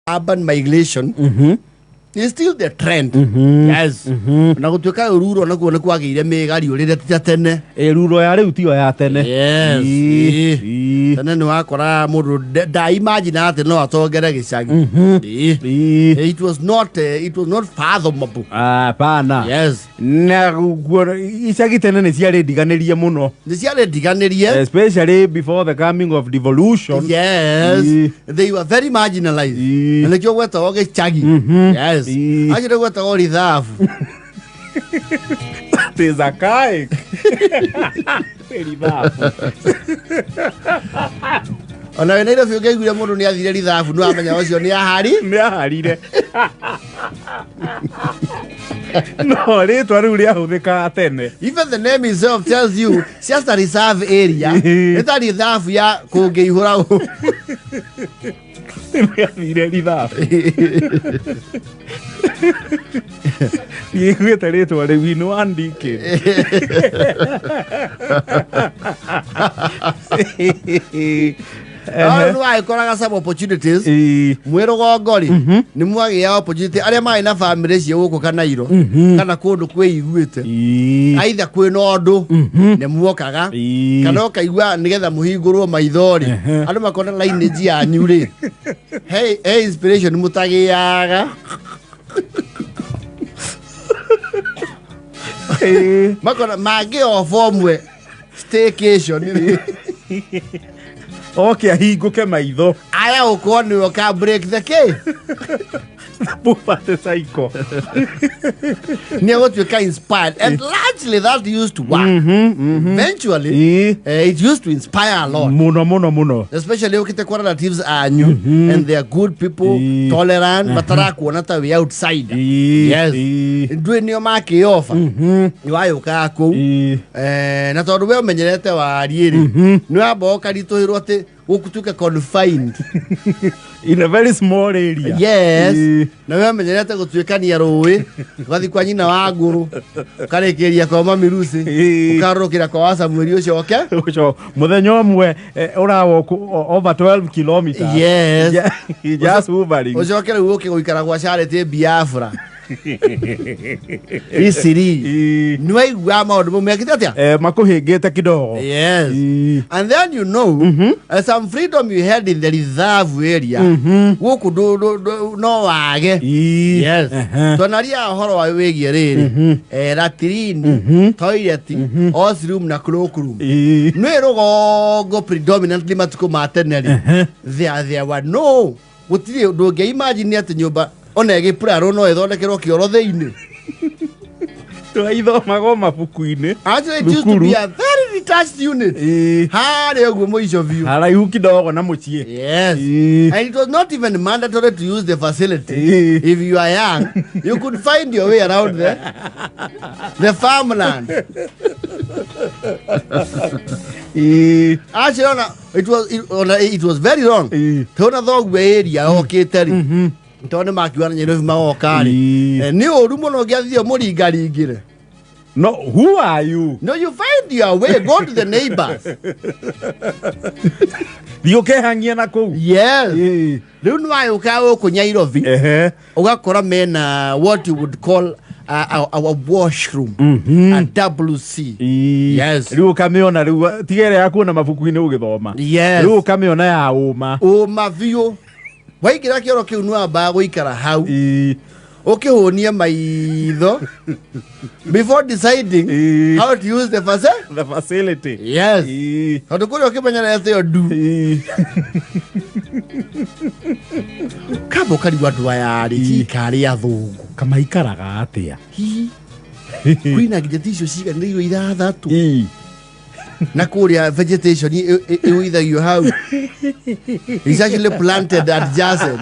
urban migration is still the trend. Yes. Na gutuika ruro nakuo ni kwagire migari urire tene. Ruro ya riu tiyo ya tene. Yes. Tene ni wakora mundu da imagine ati no atongere gicagi. It was not fathomable. Pana. Yes. Na icagi tene ni ciari diganirie muno. Ni ciari diganirie. Especially before the coming of devolution. Yes. They were very marginalized. Na kyo gweta oge chagi. Yes. Ajira gweta ori dhafu. Tezakai. Eri dhafu. Ona wena iro fiuge igure mundu ni athire rithafu no amenya ucio ni aharire. No, ritwa riu riahuthika tene. Even the name itself tells you it's just a reserve area. Eta rithafu ya kungeihura. Athire rithafu. Yigwete ritwa riu ino andike. No, I got some opportunities. Mwirogongori ni mwagia opportunity aria mai na family cio guku Kanairo kana kundu kwi iguite aitha kwi no ndu ne muokaga kana ukaigua nigetha muhingurwo maithori andu makona lineage yanyu ri hey inspiration mutagiaga makona magi of omwe staycation Okay, ahinguke maitho. Aya ukoni waka break the case. Pupa the psycho. Never to get inspired. And largely that used to work. Eventually, it used to inspire a lot. Muno. Especially ukite kwa relatives are new and they are good people, tolerant, batara kuonata we outside. Yes. Ndwe niyo make offer. Iwayo kako. Na tondu we umenyerete wa rieri. No aboka ritohirwo ati ukutuke confined in a very small area. Yes. Na we menyerete gutuikania ruwi gathi kwa nyina wa nguru karekeria kwa mamirusi ukarukira kwa wasa mweri ucio oke ucio muthenya omwe urawo over 12 kilometers. Yes. Just hovering ucio oke riu uke guikara kwa Charity Biafra Isiri no igwa maundu mumekite atia makuhingite kidogo. Yes. And then you know some freedom you had in the reserve area guku no wage. Yes. Tonaria horo wa wegie riri latrine toilet washroom na cloakroom no irugongo predominantly matuko mateneri there were no gutiri ndunge imagine ati nyumba ona gipuraro no ithondekerwo kioro theini twaithomago mabuku-ini. Actually, it used to be a very detached unit. Hari oguo muico view. Haraihu kidogo na mucie. Yes. And it was not even mandatory to use the facility. If you are young, you could find your way around the farmland. Actually, it was very wrong. Tona dog area oketeri. Tone makiwana nyerofi magokari. Ni oru muno giathio muringaringire. No, who are you? No, you find your way. Go to the neighbors. Dio ke hangia na kou. Yes. Riu nwa ukawo kunyairovi. Ugakora mena what you would call a washroom. A WC. Yes. Riu kamiona riu tigere yaku na mabuku-ini ugithoma. Yes. Riu kamiona ya uma. Uma view. Waikira kioro kiu nwa ba guikara hau. Ukihunia maitho before deciding how to use the facility. Yes. Tondu kuri ukimenyerete yo du. Kabo kari wadu ayari kikari athungu kama ikaraga atia. Kwina gijetisho ciga ndiyo ithathatu. Na kuria vegetation either you have it's actually planted adjacent.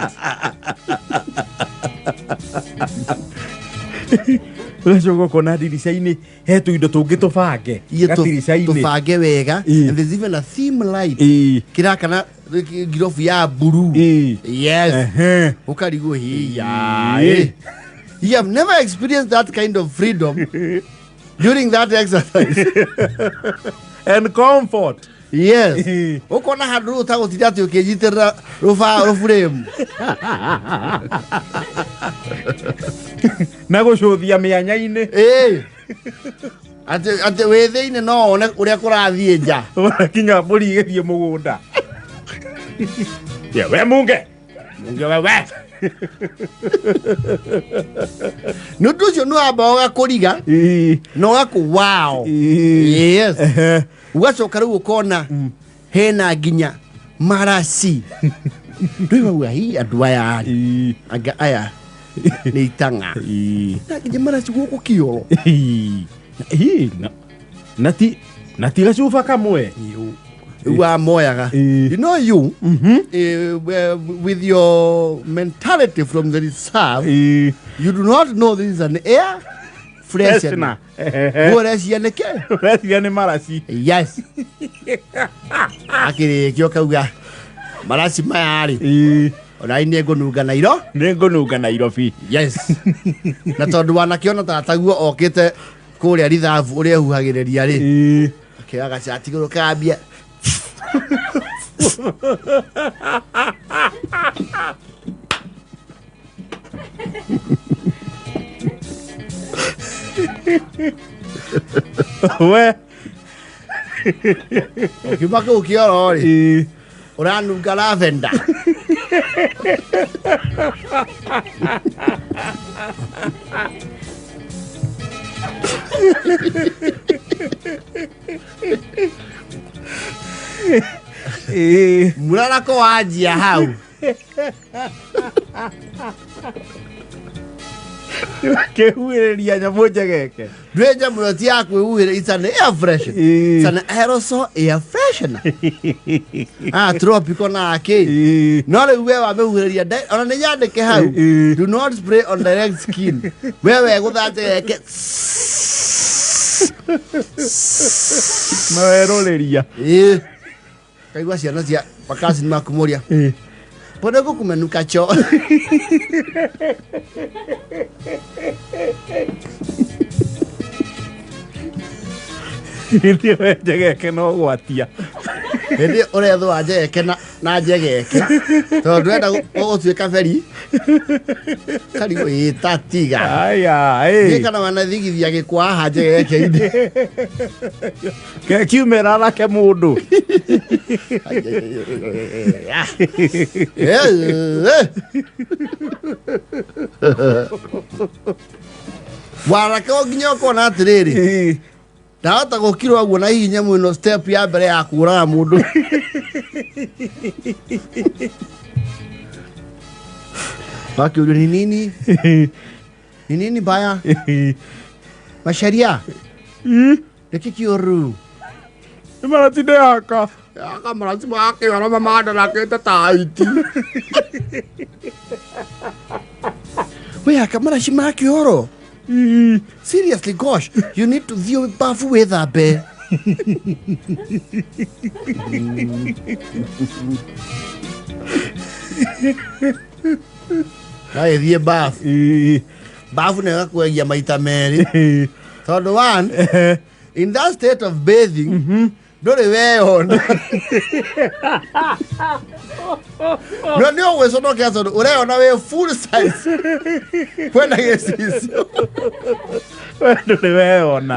Unachoka kona dirisha-ini he tuindo tungi tubange gatirisha-ini tubange wega and there's even a theme light kirakana girofu ya blue. Yes. Ukarigo hiya. You have never experienced that kind of freedom during that exercise and comfort. Yes. Ukona handu utagutinda ati ukinyitira rufuremu. Na gucuthia mianya-ini. Ate withiine no one uria kurathie nja. Kinya mburi igithie mugunda. Ya we munge. Munge we. Nundu ucio no amba ugakuriga. No gaku wow. Yes. Ugacoka riu ukona hena nginya maraci. Ndwiwa hi andu aya anga aya ni itanga. Na nginya maraci guku kioro. Nati gacuba kamwe. Wa moyaga. You know you with your mentality from the reserve, you do not know this is an air freshener. What is yaneke? Let's get maraci. Yes. Akiri kioka uga maraci mayari. Ona ine ngonuga nairo. Nengonuga Nairobi. Yes. Na tondu wanakiona tataguo okite kuria rithabu uria huhagiriria ri. Akiaga chat iguru kambia. We. Ukimaka ukioro ri. Uranunga lavender. Murara ko wajia hau. Kehuireria nyamu njegeke. Dweja muloti yaku uwire it's an air freshener. It's an aerosol air freshener. Tropical na ake. No le wewe mehuireria ona ne yandike hau. Do not spray on direct skin. Wewe guthate yake. Maweroleria. Kaigua ciana cia pakasi makumuria. Pone gukumenuka cho. Ndio njegeke no gwatia. Hindi uria thwa njegeke na njegeke. Tondu ndenda gutuika feri. Karigo itatiga. Aya, Kana wana thigithia gikwa ha njegeke inde. Ke kiumera rake mundu. Waraka nginya ukona atiriri. Ndahota gukirwo aguo na hinya muno step ya mbere ya kuraga mundu. Wakiurio ni nini? Ni nini baya? Masharia. Ndikikioru. Maratinde yaka. Yaka marati wake wana mamada raketa taiti. We yaka marashi maki oro. Seriously, gosh, you need to view bafu with that bear. Ay, the bath. Bafu never kuegia maita meri. Third one, in that state of bathing, don't wear on. No, we're not getting on a full size. When I guess this. Don't wear on.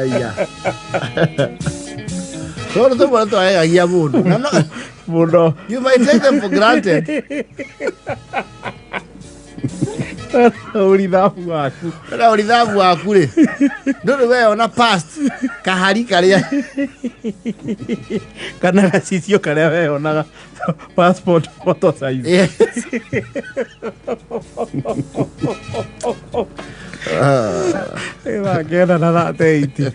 Yeah. So the one to I hear mood. You might take them for granted. Urithabu waku. Kana urithabu waku ri. Nduri we ona past kahari karia. Kana gacicio karia we onaga passport photo size. Yes. Eva, get another date.